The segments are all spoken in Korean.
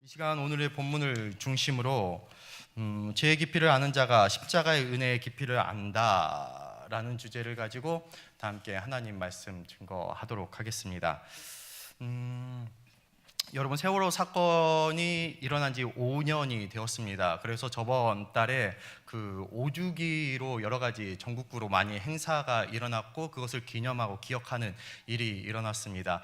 이 시간 오늘의 본문을 중심으로 죄의 깊이를 아는 자가 십자가의 은혜의 깊이를 안다라는 주제를 가지고 다 함께 하나님 말씀 증거하도록 하겠습니다. 여러분, 세월호 사건이 일어난 지 5년이 되었습니다. 그래서 저번 달에 그 5주기로 여러 가지 전국구로 많이 행사가 일어났고 그것을 기념하고 기억하는 일이 일어났습니다.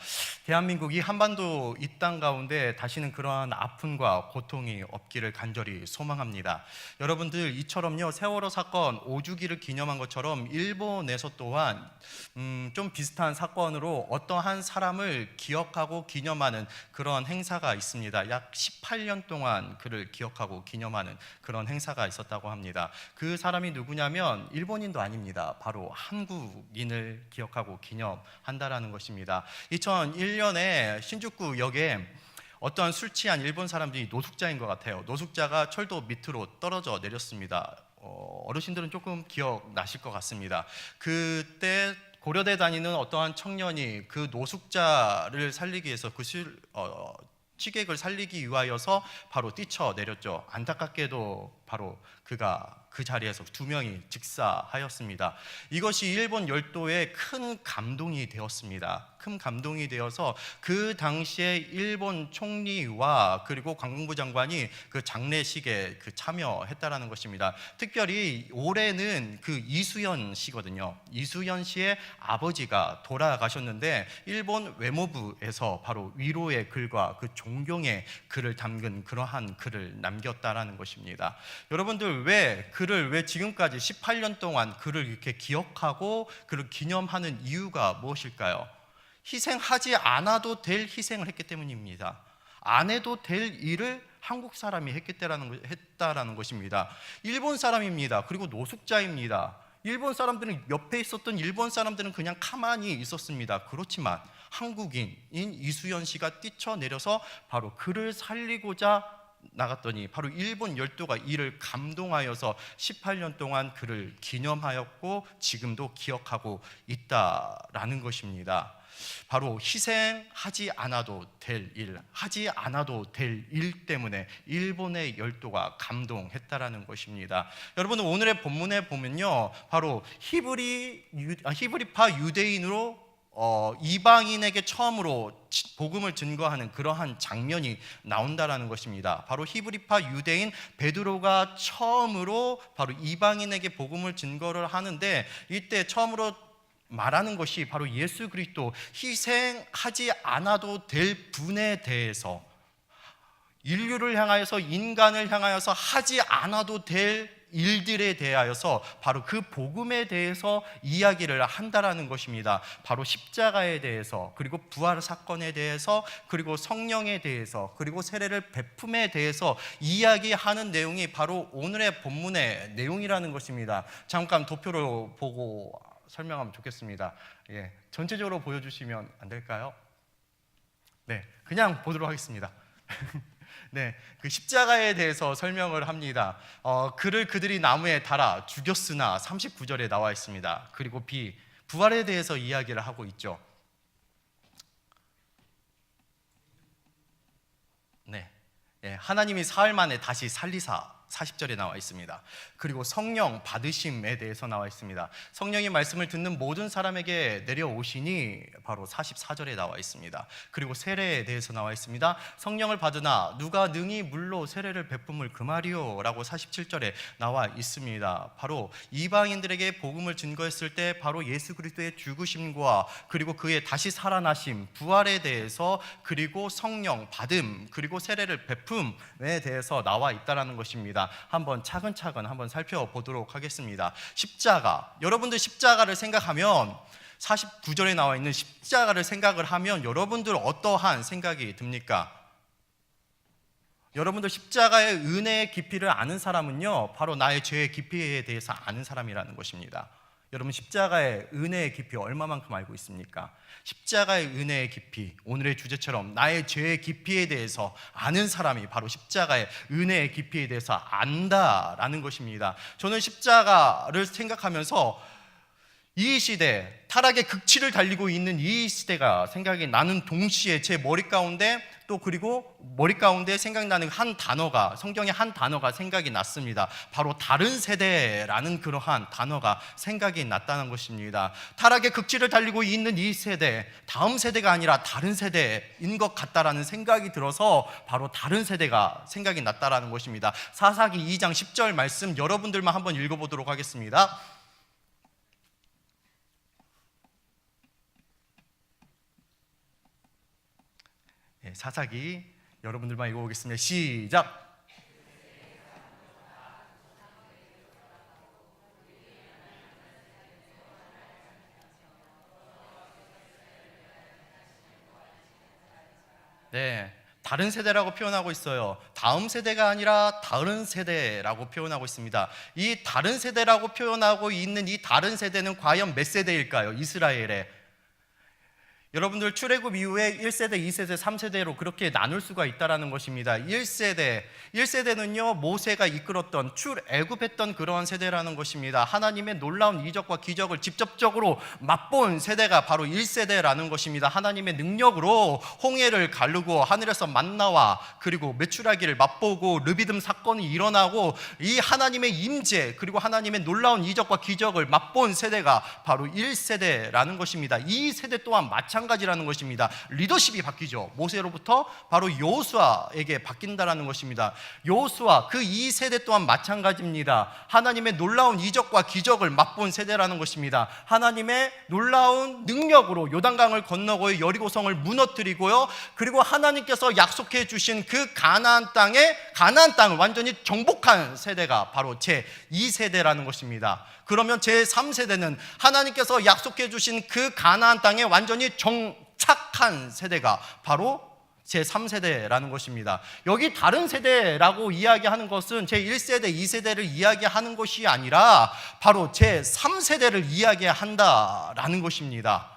대한민국이 한반도 이 땅 가운데 다시는 그러한 아픔과 고통이 없기를 간절히 소망합니다. 여러분들, 이처럼요, 세월호 사건 5주기를 기념한 것처럼 일본에서 또한 좀 비슷한 사건으로 어떠한 사람을 기억하고 기념하는 그런 행사가 있습니다. 약 18년 동안 그를 기억하고 기념하는 그런 행사가 있었다고 합니다. 그 사람이 누구냐면 일본인도 아닙니다. 바로 한국인을 기억하고 기념한다라는 것입니다. 2001년에 신주쿠 역에 어떤 술 취한 일본 사람들이 노숙자인 것 같아요. 노숙자가 철도 밑으로 떨어져 내렸습니다. 어르신들은 조금 기억나실 것 같습니다. 그때 고려대 다니는 어떠한 청년이 그 노숙자를 살리기 위해서 취객을 살리기 위하여서 바로 뛰쳐내렸죠. 안타깝게도 바로 그가 그 자리에서 2명이 즉사하였습니다. 이것이 일본 열도에 큰 감동이 되었습니다. 큰 감동이 되어서 그 당시에 일본 총리와 그리고 관공부 장관이 그 장례식에 참여했다라는 것입니다. 특별히 올해는 그 이수연 씨거든요. 이수연 씨의 아버지가 돌아가셨는데 일본 외무부에서 바로 위로의 글과 그 존경의 글을 담근 그러한 글을 남겼다라는 것입니다. 여러분들, 그를 왜 지금까지 18년 동안 그를 이렇게 기억하고 그를 기념하는 이유가 무엇일까요? 희생하지 않아도 될 희생을 했기 때문입니다. 안 해도 될 일을 한국 사람이 했다라는 것입니다. 일본 사람입니다. 그리고 노숙자입니다. 일본 사람들은, 옆에 있었던 일본 사람들은 그냥 가만히 있었습니다. 그렇지만 한국인인 이수연 씨가 뛰쳐내려서 바로 그를 살리고자 나갔더니 바로 일본 열도가 이를 감동하여서 18년 동안 그를 기념하였고 지금도 기억하고 있다라는 것입니다. 바로 희생하지 않아도 될 일, 하지 않아도 될 일 때문에 일본의 열도가 감동했다라는 것입니다. 여러분, 오늘의 본문에 보면요, 바로 히브리파 유대인으로 이방인에게 처음으로 복음을 증거하는 그러한 장면이 나온다라는 것입니다. 바로 히브리파 유대인 베드로가 처음으로 바로 이방인에게 복음을 증거를 하는데, 이때 처음으로 말하는 것이 바로 예수 그리스도, 희생하지 않아도 될 분에 대해서, 인류를 향하여서, 인간을 향하여서 하지 않아도 될 일들에 대하여서 바로 그 복음에 대해서 이야기를 한다라는 것입니다. 바로 십자가에 대해서, 그리고 부활 사건에 대해서, 그리고 성령에 대해서, 그리고 세례를 베품에 대해서 이야기하는 내용이 바로 오늘의 본문의 내용이라는 것입니다. 잠깐 도표로 보고 설명하면 좋겠습니다. 전체적으로 보여주시면 안 될까요? 네, 그냥 보도록 하겠습니다. 네, 그 십자가에 대해서 설명을 합니다. 그를 그들이 나무에 달아 죽였으나 39절에 나와 있습니다. 그리고 부활에 대해서 이야기를 하고 있죠. 네, 하나님이 사흘 만에 다시 살리사 40절에 나와 있습니다. 그리고 성령 받으심에 대해서 나와 있습니다. 성령이 말씀을 듣는 모든 사람에게 내려오시니 바로 44절에 나와 있습니다. 그리고 세례에 대해서 나와 있습니다. 성령을 받으나 누가 능히 물로 세례를 베품을 금하리요 라고 47절에 나와 있습니다. 바로 이방인들에게 복음을 증거했을 때 바로 예수 그리스도의 죽으심과 그리고 그의 다시 살아나심, 부활에 대해서, 그리고 성령 받음, 그리고 세례를 베품에 대해서 나와 있다는 것입니다. 한번 차근차근 한번 살펴보도록 하겠습니다. 십자가, 여러분들 십자가를 생각하면, 49절에 나와 있는 십자가를 생각을 하면 여러분들 어떠한 생각이 듭니까? 여러분들, 십자가의 은혜의 깊이를 아는 사람은요, 바로 나의 죄의 깊이에 대해서 아는 사람이라는 것입니다. 여러분, 십자가의 은혜의 깊이 얼마만큼 알고 있습니까? 십자가의 은혜의 깊이, 오늘의 주제처럼 나의 죄의 깊이에 대해서 아는 사람이 바로 십자가의 은혜의 깊이에 대해서 안다라는 것입니다. 저는 십자가를 생각하면서 이 시대, 타락의 극치를 달리고 있는 이 시대가 생각이 나는 동시에 제 머리 가운데 또 그리고 머리 가운데 생각나는 한 단어가, 성경의 한 단어가 생각이 났습니다. 바로 다른 세대라는 그러한 단어가 생각이 났다는 것입니다. 타락의 극치를 달리고 있는 이 세대, 다음 세대가 아니라 다른 세대인 것 같다라는 생각이 들어서 바로 다른 세대가 생각이 났다라는 것입니다. 사사기 2장 10절 말씀 여러분들만 한번 읽어보도록 하겠습니다. 사사기 여러분들만 읽어보겠습니다. 시작. 네, 다른 세대라고 표현하고 있어요. 다음 세대가 아니라 다른 세대라고 표현하고 있습니다. 이 다른 세대라고 표현하고 있는 이 다른 세대는 과연 몇 세대일까요? 이스라엘의 여러분들 출애굽 이후에 1세대, 2세대, 3세대로 그렇게 나눌 수가 있다는 것입니다. 1세대는요 모세가 이끌었던 출애굽했던 그러한 세대라는 것입니다. 하나님의 놀라운 이적과 기적을 직접적으로 맛본 세대가 바로 1세대라는 것입니다. 하나님의 능력으로 홍해를 가르고 하늘에서 만나와 그리고 메추라기를 맛보고 르비딤 사건이 일어나고 이 하나님의 임재 그리고 하나님의 놀라운 이적과 기적을 맛본 세대가 바로 1세대라는 것입니다. 이 세대 또한 마찬가지라는 것입니다. 리더십이 바뀌죠. 모세로부터 바로 여호수아에게 바뀐다라는 것입니다. 여호수아 그 2세대 또한 마찬가지입니다. 하나님의 놀라운 이적과 기적을 맛본 세대라는 것입니다. 하나님의 놀라운 능력으로 요단강을 건너고 여리고성을 무너뜨리고요. 그리고 하나님께서 약속해 주신 그 가나안 땅을 완전히 정복한 세대가 바로 제 2세대라는 것입니다. 그러면 제 3세대는 하나님께서 약속해 주신 그 가나안 땅에 완전히 정착한 세대가 바로 제 3세대라는 것입니다. 여기 다른 세대라고 이야기하는 것은 제 1세대, 2세대를 이야기하는 것이 아니라 바로 제 3세대를 이야기한다라는 것입니다.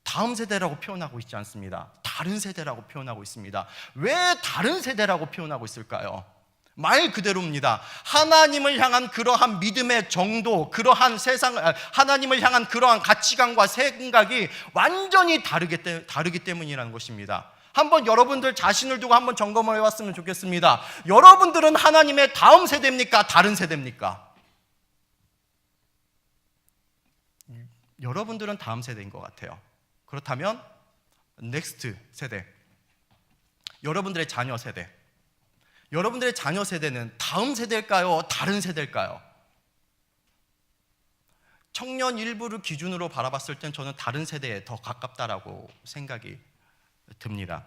다음 세대라고 표현하고 있지 않습니다. 다른 세대라고 표현하고 있습니다. 왜 다른 세대라고 표현하고 있을까요? 말 그대로입니다. 하나님을 향한 그러한 믿음의 정도, 그러한 하나님을 향한 그러한 가치관과 생각이 완전히 다르기 때문이라는 것입니다. 한번 여러분들 자신을 두고 한번 점검을 해봤으면 좋겠습니다. 여러분들은 하나님의 다음 세대입니까? 다른 세대입니까? 여러분들은 다음 세대인 것 같아요. 그렇다면 넥스트 세대, 여러분들의 자녀 세대, 여러분들의 자녀 세대는 다음 세대일까요? 다른 세대일까요? 청년 일부를 기준으로 바라봤을 땐 저는 다른 세대에 더 가깝다라고 생각이 듭니다.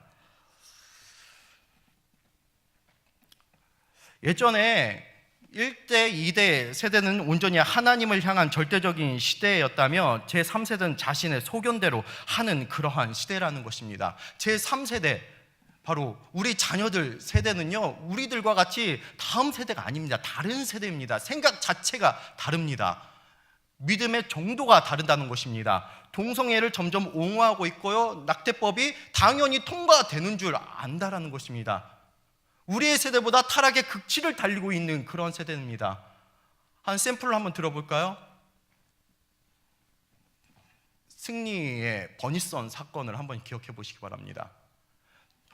예전에 1대, 2대 세대는 온전히 하나님을 향한 절대적인 시대였다면 제3세대는 자신의 소견대로 하는 그러한 시대라는 것입니다. 제3세대 바로 우리 자녀들 세대는요 우리들과 같이 다음 세대가 아닙니다. 다른 세대입니다. 생각 자체가 다릅니다. 믿음의 정도가 다르다는 것입니다. 동성애를 점점 옹호하고 있고요, 낙태법이 당연히 통과되는 줄 안다라는 것입니다. 우리의 세대보다 타락의 극치를 달리고 있는 그런 세대입니다. 한 샘플을 한번 들어볼까요? 승리의 버니선 사건을 한번 기억해 보시기 바랍니다.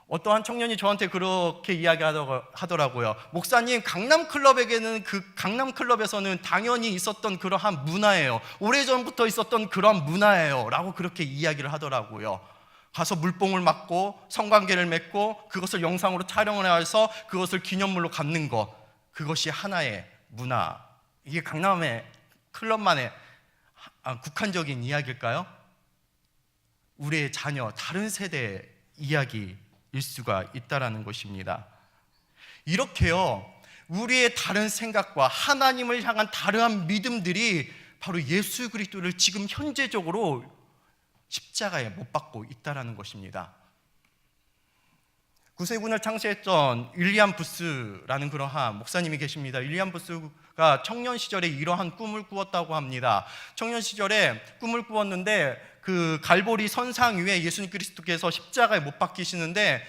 어떠한 청년이 저한테 그렇게 이야기하더라고요. 목사님, 강남클럽에게는 그 강남클럽에서는 당연히 있었던 그러한 문화예요. 오래전부터 있었던 그런 문화예요 라고 그렇게 이야기를 하더라고요. 가서 물뽕을 맞고 성관계를 맺고 그것을 영상으로 촬영을 해서 그것을 기념물로 갖는 것, 그것이 하나의 문화. 이게 강남의 클럽만의 국한적인 이야기일까요? 우리의 자녀, 다른 세대의 이야기일 수가 있다라는 것입니다. 이렇게요 우리의 다른 생각과 하나님을 향한 다르한 믿음들이 바로 예수 그리스도를 지금 현재적으로 십자가에 못 박고 있다라는 것입니다. 구세군을 창시했던 윌리엄 부스라는 그러한 목사님이 계십니다. 윌리엄 부스가 청년 시절에 이러한 꿈을 꾸었다고 합니다. 청년 시절에 꿈을 꾸었는데 그 갈보리 선상 위에 예수님 그리스도께서 십자가에 못 박히시는데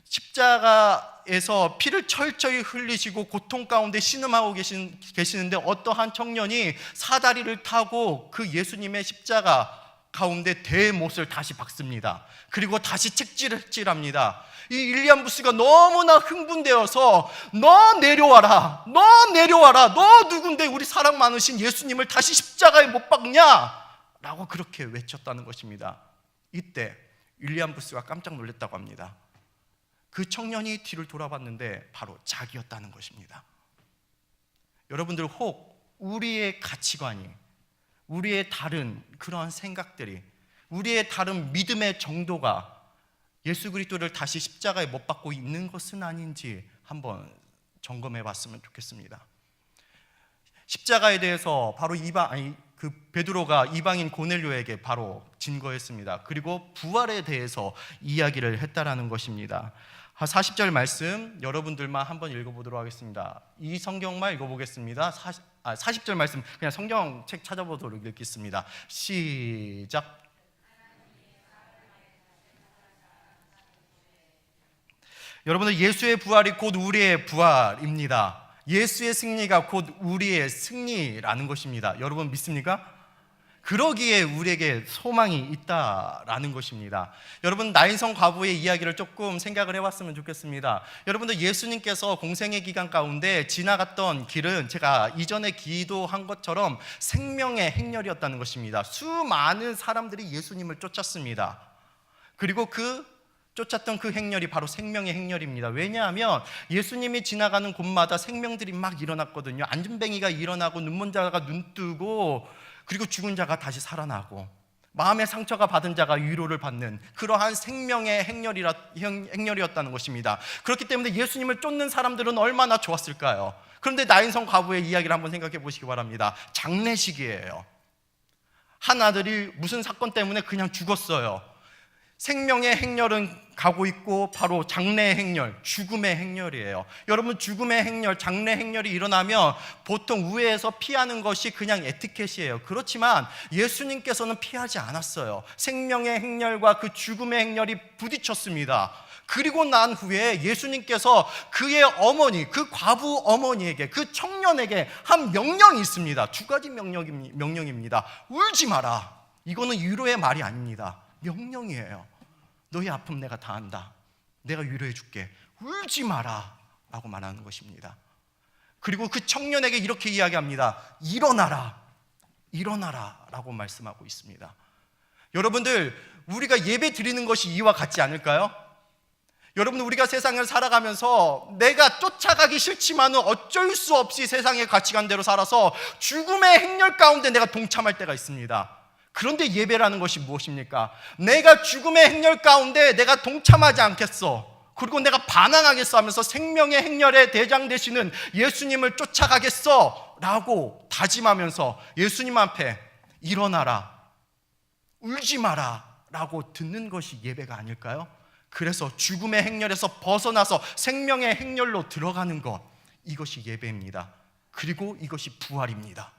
십자가에서 피를 철저히 흘리시고 고통 가운데 신음하고 계시는데 어떠한 청년이 사다리를 타고 그 예수님의 십자가 가운데 대못을 다시 박습니다. 그리고 다시 책질합니다. 이 윌리엄부스가 너무나 흥분되어서 너 내려와라, 너 내려와라, 너 누군데 우리 사랑 많으신 예수님을 다시 십자가에 못 박냐? 라고 그렇게 외쳤다는 것입니다. 이때 윌리엄부스가 깜짝 놀랐다고 합니다. 그 청년이 뒤를 돌아봤는데 바로 자기였다는 것입니다. 여러분들, 혹 우리의 가치관이, 우리의 다른 그러한 생각들이, 우리의 다른 믿음의 정도가 예수 그리스도를 다시 십자가에 못 박고 있는 것은 아닌지 한번 점검해 봤으면 좋겠습니다. 십자가에 대해서 바로 베드로가 이방인 고넬료에게 바로 증거했습니다. 그리고 부활에 대해서 이야기를 했다라는 것입니다. 40절 말씀 여러분들만 한번 읽어보도록 하겠습니다. 이 성경만 읽어보겠습니다. 40절 말씀 그냥 성경책 찾아보도록 읽겠습니다. 시작. 여러분들, 예수의 부활이 곧 우리의 부활입니다. 예수의 승리가 곧 우리의 승리라는 것입니다. 여러분 믿습니까? 그러기에 우리에게 소망이 있다라는 것입니다. 여러분, 나인성 과부의 이야기를 조금 생각을 해봤으면 좋겠습니다. 여러분들, 예수님께서 공생의 기간 가운데 지나갔던 길은 제가 이전에 기도한 것처럼 생명의 행렬이었다는 것입니다. 수많은 사람들이 예수님을 쫓았습니다. 그리고 쫓았던 그 행렬이 바로 생명의 행렬입니다. 왜냐하면 예수님이 지나가는 곳마다 생명들이 막 일어났거든요. 안진뱅이가 일어나고 눈먼 자가 눈 뜨고, 그리고 죽은 자가 다시 살아나고, 마음의 상처가 받은 자가 위로를 받는 그러한 생명의 행렬이었다는 것입니다. 그렇기 때문에 예수님을 쫓는 사람들은 얼마나 좋았을까요? 그런데 나인성 과부의 이야기를 한번 생각해 보시기 바랍니다. 장례식이에요. 한 아들이 무슨 사건 때문에 그냥 죽었어요. 생명의 행렬은 가고 있고 바로 장래의 행렬, 죽음의 행렬이에요. 여러분, 죽음의 행렬, 장래 행렬이 일어나면 보통 우회해서 피하는 것이 그냥 에티켓이에요. 그렇지만 예수님께서는 피하지 않았어요. 생명의 행렬과 그 죽음의 행렬이 부딪혔습니다. 그리고 난 후에 예수님께서 그의 어머니, 그 과부 어머니에게, 그 청년에게 한 명령이 있습니다. 두 가지 명령입니다. 울지 마라. 이거는 위로의 말이 아닙니다. 명령이에요. 너의 아픔 내가 다 안다. 내가 위로해 줄게. 울지 마라 라고 말하는 것입니다. 그리고 그 청년에게 이렇게 이야기합니다. 일어나라, 일어나라 라고 말씀하고 있습니다. 여러분들, 우리가 예배 드리는 것이 이와 같지 않을까요? 여러분, 우리가 세상을 살아가면서 내가 쫓아가기 싫지만 어쩔 수 없이 세상의 가치관대로 살아서 죽음의 행렬 가운데 내가 동참할 때가 있습니다. 그런데 예배라는 것이 무엇입니까? 내가 죽음의 행렬 가운데 내가 동참하지 않겠어, 그리고 내가 반항하겠어 하면서 생명의 행렬의 대장 되시는 예수님을 쫓아가겠어 라고 다짐하면서 예수님 앞에 일어나라, 울지 마라 라고 듣는 것이 예배가 아닐까요? 그래서 죽음의 행렬에서 벗어나서 생명의 행렬로 들어가는 것, 이것이 예배입니다. 그리고 이것이 부활입니다.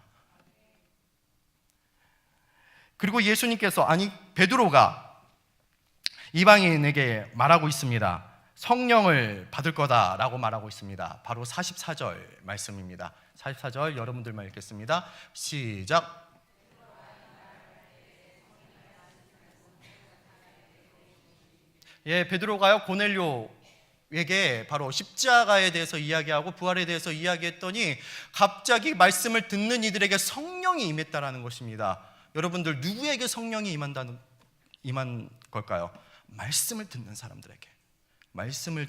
그리고 예수님께서, 베드로가 이방인에게 말하고 있습니다. 성령을 받을 거다라고 말하고 있습니다. 바로 44절 말씀입니다. 44절 여러분들만 읽겠습니다. 시작. 베드로가요, 고넬료에게 바로 십자가에 대해서 이야기하고 부활에 대해서 이야기했더니 갑자기 말씀을 듣는 이들에게 성령이 임했다라는 것입니다. 여러분들, 누구에게 성령이 임한 걸까요? 말씀을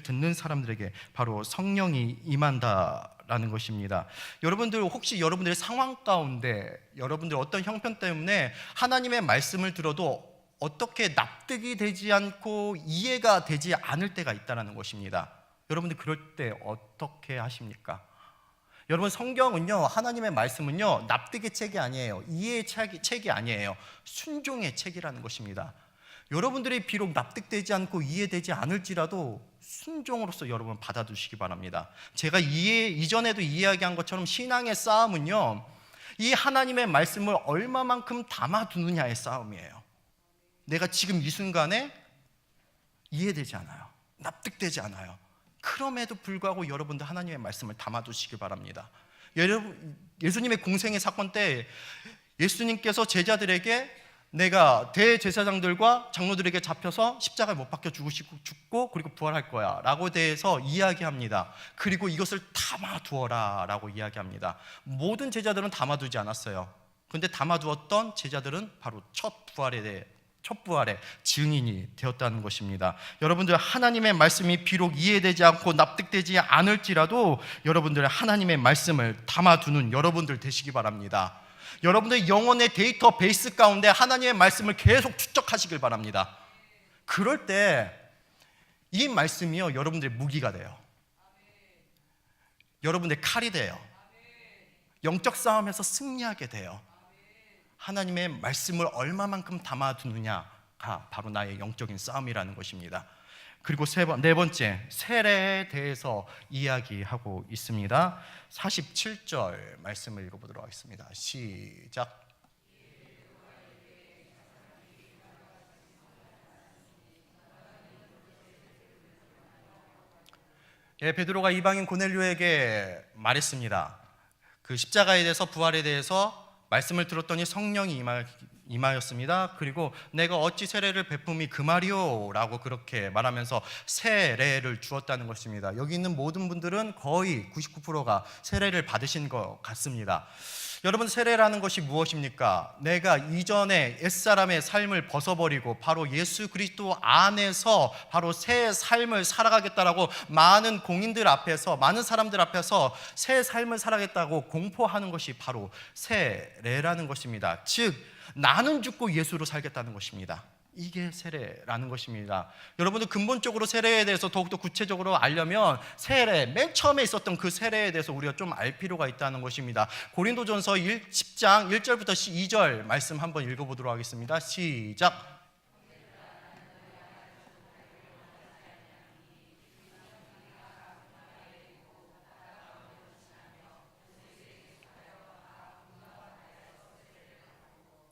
듣는 사람들에게 바로 성령이 임한다라는 것입니다. 여러분들, 혹시 여러분들의 상황 가운데 여러분들 어떤 형편 때문에 하나님의 말씀을 들어도 어떻게 납득이 되지 않고 이해가 되지 않을 때가 있다는 것입니다. 여러분들, 그럴 때 어떻게 하십니까? 여러분, 성경은요, 하나님의 말씀은요, 납득의 책이 아니에요. 이해의 책이 아니에요. 순종의 책이라는 것입니다. 여러분들이 비록 납득되지 않고 이해되지 않을지라도 순종으로서 여러분 받아두시기 바랍니다. 제가 이전에도 이야기한 것처럼 신앙의 싸움은요, 이 하나님의 말씀을 얼마만큼 담아두느냐의 싸움이에요. 내가 지금 이 순간에 이해되지 않아요. 납득되지 않아요. 그럼에도 불구하고 여러분들 하나님의 말씀을 담아두시기 바랍니다. 예수님의 공생의 사건 때 예수님께서 제자들에게 내가 대제사장들과 장로들에게 잡혀서 십자가에 못 박혀 죽고 그리고 부활할 거야 라고 대해서 이야기합니다. 그리고 이것을 담아두어라 라고 이야기합니다. 모든 제자들은 담아두지 않았어요. 근데 담아두었던 제자들은 바로 첫 부활의 증인이 되었다는 것입니다. 여러분들, 하나님의 말씀이 비록 이해되지 않고 납득되지 않을지라도 여러분들 하나님의 말씀을 담아두는 여러분들 되시기 바랍니다. 여러분들 영혼의 데이터베이스 가운데 하나님의 말씀을 계속 축적하시길 바랍니다. 그럴 때 이 말씀이요, 여러분들의 무기가 돼요. 여러분들의 칼이 돼요. 영적 싸움에서 승리하게 돼요. 하나님의 말씀을 얼마만큼 담아두느냐가 바로 나의 영적인 싸움이라는 것입니다. 그리고 네 번째, 세례에 대해서 이야기하고 있습니다. 47절 말씀을 읽어보도록 하겠습니다. 시작. 베드로가 이방인 고넬료에게 말했습니다. 그 십자가에 대해서, 부활에 대해서 말씀을 들었더니 성령이 임하였습니다. 그리고 내가 어찌 세례를 베품이 그 말이요 라고 그렇게 말하면서 세례를 주었다는 것입니다. 여기 있는 모든 분들은 거의 99%가 세례를 받으신 것 같습니다. 여러분, 세례라는 것이 무엇입니까? 내가 이전에 옛사람의 삶을 벗어버리고 바로 예수 그리스도 안에서 바로 새 삶을 살아가겠다라고 많은 공인들 앞에서, 많은 사람들 앞에서 새 삶을 살아가겠다고 공포하는 것이 바로 세례라는 것입니다. 즉, 나는 죽고 예수로 살겠다는 것입니다. 이게 세례라는 것입니다. 여러분들, 근본적으로 세례에 대해서 더욱더 구체적으로 알려면 세례, 맨 처음에 있었던 그 세례에 대해서 우리가 좀 알 필요가 있다는 것입니다. 고린도전서 10장 1절부터 2절 말씀 한번 읽어보도록 하겠습니다. 시작.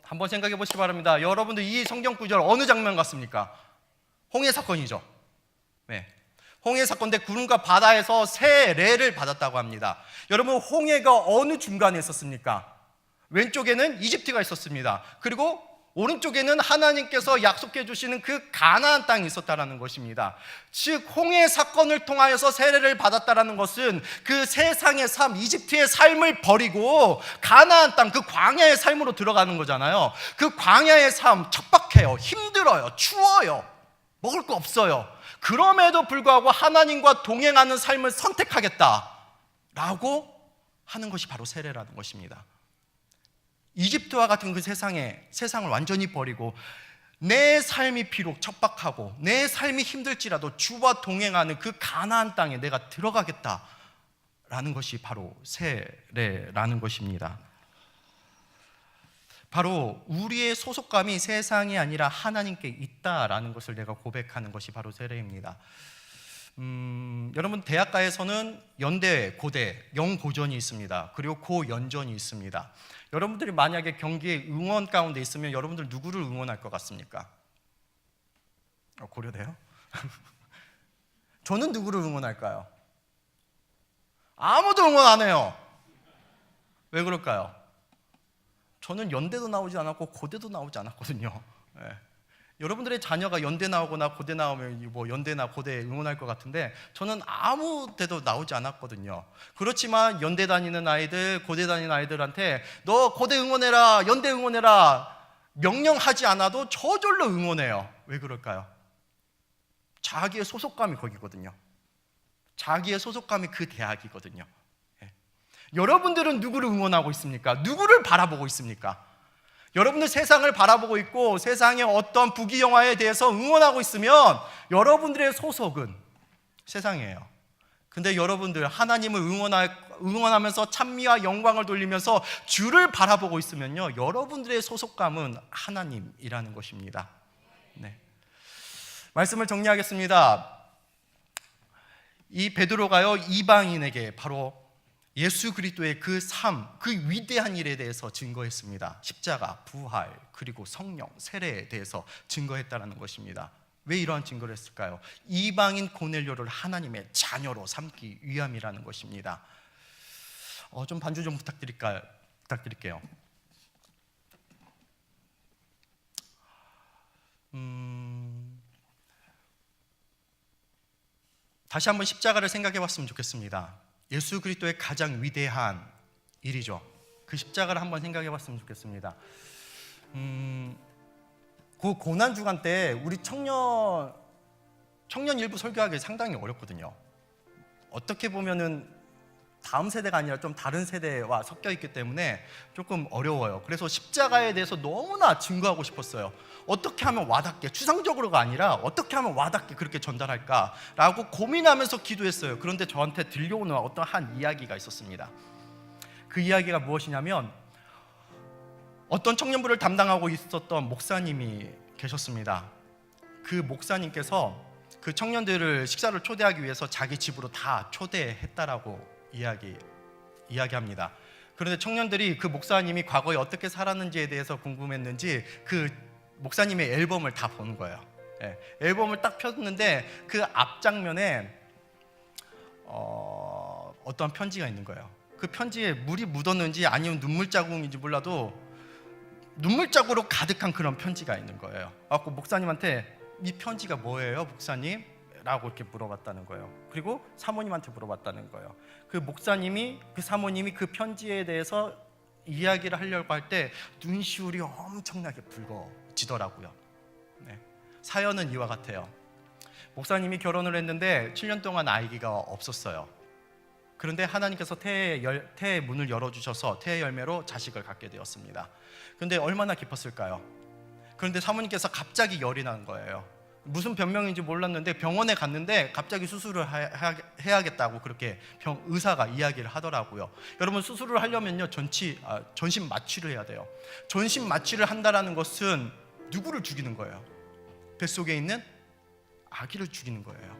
한번 생각해 보시기 바랍니다. 여러분들, 이 성경 구절 어느 장면 같습니까? 홍해 사건이죠. 네. 홍해 사건 때 구름과 바다에서 세례를 받았다고 합니다. 여러분, 홍해가 어느 중간에 있었습니까? 왼쪽에는 이집트가 있었습니다. 그리고 오른쪽에는 하나님께서 약속해 주시는 그 가나안 땅이 있었다라는 것입니다. 즉, 홍해 사건을 통하여서 세례를 받았다라는 것은 그 세상의 삶, 이집트의 삶을 버리고 가나안 땅, 그 광야의 삶으로 들어가는 거잖아요. 그 광야의 삶, 척박해요, 힘들어요, 추워요, 먹을 거 없어요. 그럼에도 불구하고 하나님과 동행하는 삶을 선택하겠다라고 하는 것이 바로 세례라는 것입니다. 이집트와 같은 그 세상을 완전히 버리고 내 삶이 비록 척박하고 내 삶이 힘들지라도 주와 동행하는 그 가나안 땅에 내가 들어가겠다라는 것이 바로 세례라는 것입니다. 바로 우리의 소속감이 세상이 아니라 하나님께 있다라는 것을 내가 고백하는 것이 바로 세례입니다. 여러분, 대학가에서는 연대, 고대, 영고전이 있습니다. 그리고 고연전이 있습니다. 여러분들이 만약에 경기에 응원 가운데 있으면 여러분들 누구를 응원할 것 같습니까? 고려돼요? 저는 누구를 응원할까요? 아무도 응원 안 해요. 왜 그럴까요? 저는 연대도 나오지 않았고 고대도 나오지 않았거든요. 네. 여러분들의 자녀가 연대 나오거나 고대 나오면 뭐 연대나 고대 응원할 것 같은데 저는 아무 데도 나오지 않았거든요. 그렇지만 연대 다니는 아이들, 고대 다니는 아이들한테 너 고대 응원해라, 연대 응원해라 명령하지 않아도 저절로 응원해요. 왜 그럴까요? 자기의 소속감이 거기거든요. 자기의 소속감이 그 대학이거든요. 예. 여러분들은 누구를 응원하고 있습니까? 누구를 바라보고 있습니까? 여러분들 세상을 바라보고 있고 세상의 어떤 부귀영화에 대해서 응원하고 있으면 여러분들의 소속은 세상이에요. 근데 여러분들 하나님을 응원하면서 찬미와 영광을 돌리면서 주를 바라보고 있으면요, 여러분들의 소속감은 하나님이라는 것입니다. 네. 말씀을 정리하겠습니다. 이 베드로가요, 이방인에게 바로 예수 그리스도의 그 삶, 그 위대한 일에 대해서 증거했습니다. 십자가, 부활, 그리고 성령, 세례에 대해서 증거했다는 것입니다. 왜 이러한 증거를 했을까요? 이방인 고넬료를 하나님의 자녀로 삼기 위함이라는 것입니다. 좀 반주 좀 부탁드릴게요. 다시 한번 십자가를 생각해 봤으면 좋겠습니다. 예수 그리스도의 가장 위대한 일이죠. 그 십자가를 한번 생각해 봤으면 좋겠습니다. 그 고난 주간 때 우리 청년 일부 설교하기 상당히 어렵거든요. 어떻게 보면은 다음 세대가 아니라 좀 다른 세대와 섞여 있기 때문에 조금 어려워요. 그래서 십자가에 대해서 너무나 증거하고 싶었어요. 어떻게 하면 와닿게, 추상적으로가 아니라 어떻게 하면 와닿게 그렇게 전달할까라고 고민하면서 기도했어요. 그런데 저한테 들려오는 어떤 한 이야기가 있었습니다. 그 이야기가 무엇이냐면 어떤 청년부를 담당하고 있었던 목사님이 계셨습니다. 그 목사님께서 그 청년들을 식사를 초대하기 위해서 자기 집으로 다 초대했다라고 이야기합니다. 그런데 청년들이 그 목사님이 과거에 어떻게 살았는지에 대해서 궁금했는지 그 목사님의 앨범을 다 보는 거예요. 앨범을 딱 폈는데 그 앞장면에 어떠한 편지가 있는 거예요. 그 편지에 물이 묻었는지 아니면 눈물 자국인지 몰라도 눈물 자국으로 가득한 그런 편지가 있는 거예요. 그래서 목사님한테 이 편지가 뭐예요, 목사님? 라고 이렇게 물어봤다는 거예요. 그리고 사모님한테 물어봤다는 거예요. 그 목사님이, 그 사모님이 그 편지에 대해서 이야기를 하려고 할 때 눈시울이 엄청나게 붉어지더라고요. 사연은 이와 같아요. 목사님이 결혼을 했는데 7년 동안 아기가 없었어요. 그런데 하나님께서 태의 문을 열어주셔서 태의 열매로 자식을 갖게 되었습니다. 그런데 얼마나 기뻤을까요? 그런데 사모님께서 갑자기 열이 난 거예요. 무슨 변명인지 몰랐는데 병원에 갔는데 갑자기 수술을 해야겠다고 그렇게 의사가 이야기를 하더라고요. 여러분, 수술을 하려면요 전신 마취를 해야 돼요. 전신 마취를 한다라는 것은 누구를 죽이는 거예요? 뱃속에 있는 아기를 죽이는 거예요.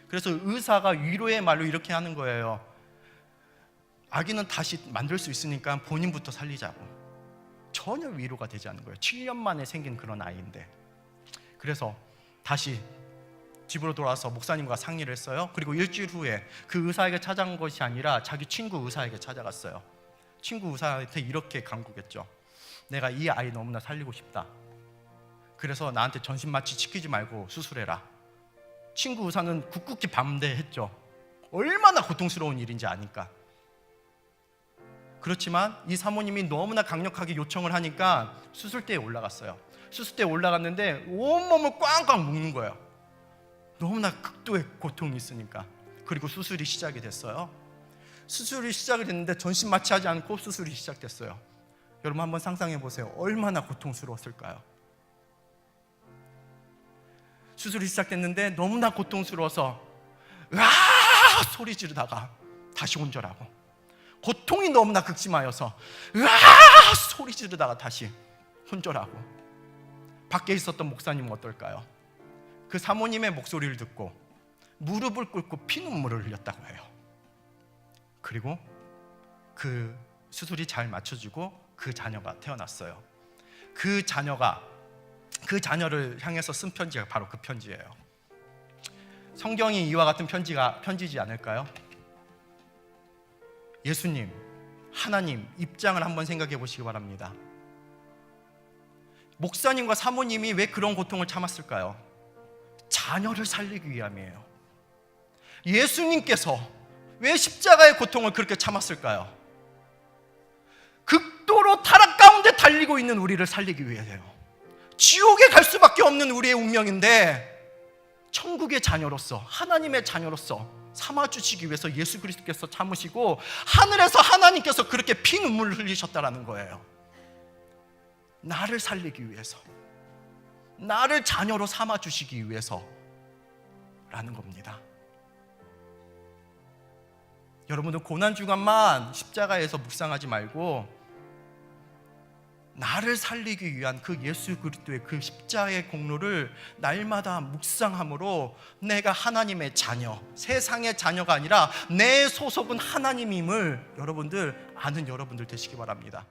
그래서 의사가 위로의 말로 이렇게 하는 거예요. 아기는 다시 만들 수 있으니까 본인부터 살리자고. 전혀 위로가 되지 않는 거예요. 7년 만에 생긴 그런 아이인데. 그래서 다시 집으로 돌아와서 목사님과 상의를 했어요. 그리고 일주일 후에 그 의사에게 찾아간 것이 아니라 자기 친구 의사에게 찾아갔어요. 친구 의사한테 이렇게 간구했죠. 내가 이 아이 너무나 살리고 싶다. 그래서 나한테 전신 마취 시키지 말고 수술해라. 친구 의사는 굳굳이 반대했죠. 얼마나 고통스러운 일인지 아니까. 그렇지만 이 사모님이 너무나 강력하게 요청을 하니까 수술대에 올라갔어요. 수술대에 올라갔는데 온몸을 꽝꽝 묶는 거예요. 너무나 극도의 고통이 있으니까. 그리고 수술이 시작이 됐어요. 수술이 시작이 됐는데 전신 마취하지 않고 수술이 시작됐어요. 여러분 한번 상상해 보세요. 얼마나 고통스러웠을까요? 수술이 시작됐는데 너무나 고통스러워서 으아 소리 지르다가 다시 온절하고, 고통이 너무나 극심하여서 으아 소리 지르다가 다시 혼절하고. 밖에 있었던 목사님은 어떨까요? 그 사모님의 목소리를 듣고 무릎을 꿇고 피눈물을 흘렸다고 해요. 그리고 그 수술이 잘 맞춰지고 그 자녀가 태어났어요. 그 자녀를 향해서 쓴 편지가 바로 그 편지예요. 성경이 이와 같은 편지지 않을까요? 예수님, 하나님 입장을 한번 생각해 보시기 바랍니다. 목사님과 사모님이 왜 그런 고통을 참았을까요? 자녀를 살리기 위함이에요. 예수님께서 왜 십자가의 고통을 그렇게 참았을까요? 극도로 타락 가운데 달리고 있는 우리를 살리기 위해서요. 지옥에 갈 수밖에 없는 우리의 운명인데 천국의 자녀로서, 하나님의 자녀로서 삼아주시기 위해서 예수 그리스도께서 참으시고 하늘에서 하나님께서 그렇게 피눈물을 흘리셨다라는 거예요. 나를 살리기 위해서, 나를 자녀로 삼아주시기 위해서라는 겁니다. 여러분들 고난주간만 십자가에서 묵상하지 말고 나를 살리기 위한 그 예수 그리스도의 그 십자가의 공로를 날마다 묵상함으로 내가 하나님의 자녀, 세상의 자녀가 아니라 내 소속은 하나님임을 여러분들 아는 여러분들 되시기 바랍니다.